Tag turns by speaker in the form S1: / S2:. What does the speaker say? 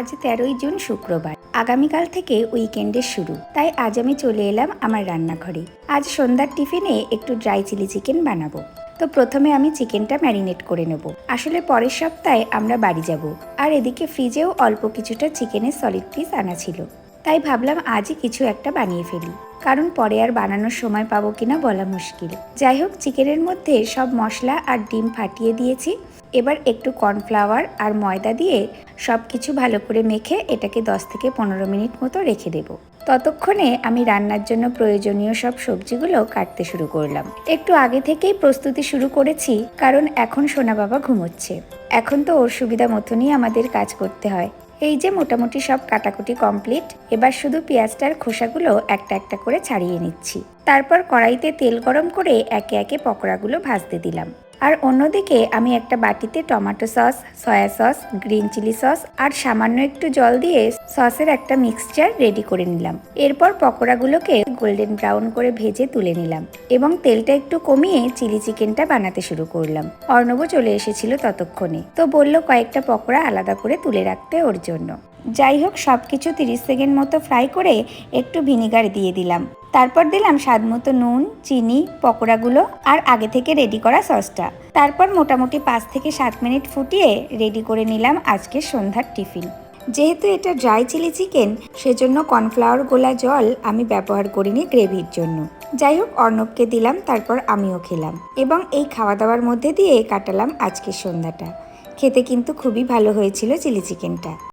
S1: আজ 13ই জুন শুক্রবার। আগামীকাল থেকে উইকেন্ডের শুরু, তাই আজ আমি চলে এলাম আমার রান্নাঘরে। আজ সন্ধ্যার টিফিনে একটু ড্রাই চিলি চিকেন বানাবো। তো প্রথমে আমি চিকেনটা ম্যারিনেট করে নেব। আসলে পরের সপ্তাহে আমরা বাড়ি যাব, আর এদিকে ফ্রিজেও অল্প কিছুটা চিকেনের সলিড পিস আনা ছিল। তাই ভাবলাম আজই কিছু একটা বানিয়ে ফেলি, কারণ পরে আর বানানোর সময় পাবো কিনা বলা মুশকিল। যাই হোক, চিকেনের মধ্যে সব মশলা আর ডিম ফাটিয়ে দিয়েছি। এবার একটু কর্নফ্লাওয়ার আর ময়দা দিয়ে সব কিছু ভালো করে মেখে এটাকে 10 থেকে 15 মিনিট মতো রেখে দেব। ততক্ষণে আমি রান্নার জন্য প্রয়োজনীয় সব সবজিগুলো কাটতে শুরু করলাম। একটু আগে থেকেই প্রস্তুতি শুরু করেছি, কারণ এখন সোনা বাবা ঘুমোচ্ছে। এখন তো ওর সুবিধা মতনই আমাদের কাজ করতে হয়। এই যে মোটামুটি সব কাটাকুটি কমপ্লিট। এবার শুধু পেঁয়াজটার খোসাগুলো একটা একটা করে ছাড়িয়ে নিচ্ছি। তারপর কড়াইতে তেল গরম করে একে একে পকোড়াগুলো ভাজতে দিলাম। আর অন্যদিকে আমি একটা বাটিতে tomato sauce, soya sauce, green chilli sauce আর সামান্য একটু জল দিয়ে সসের একটা মিক্সচার রেডি করে নিলাম। এরপর পকোড়াগুলোকে গোল্ডেন ব্রাউন করে ভেজে তুলে নিলাম এবং তেলটা একটু কমিয়ে চিলি চিকেনটা বানাতে শুরু করলাম। অর্ণবও চলে এসেছিল ততক্ষণে, তো বলল কয়েকটা পকোড়া আলাদা করে তুলে রাখতে ওর জন্য। যাই হোক, সব কিছু 30 সেকেন্ড মতো ফ্রাই করে একটু ভিনিগার দিয়ে দিলাম। তারপর দিলাম স্বাদ মতো নুন, চিনি, পকোড়াগুলো আর আগে থেকে রেডি করা সসটা। তারপর মোটামুটি 5 থেকে 7 মিনিট ফুটিয়ে রেডি করে নিলাম আজকের সন্ধ্যার টিফিন। যেহেতু এটা ড্রাই চিলি চিকেন, সেজন্য কর্নফ্লাওয়ার গোলা জল আমি ব্যবহার করিনি গ্রেভির জন্য। যাই হোক, অর্ণবকে দিলাম, তারপর আমিও খেলাম এবং এই খাওয়া দাওয়ার মধ্যে দিয়ে কাটালাম আজকের সন্ধ্যাটা। খেতে কিন্তু খুবই ভালো হয়েছিল চিলি চিকেনটা।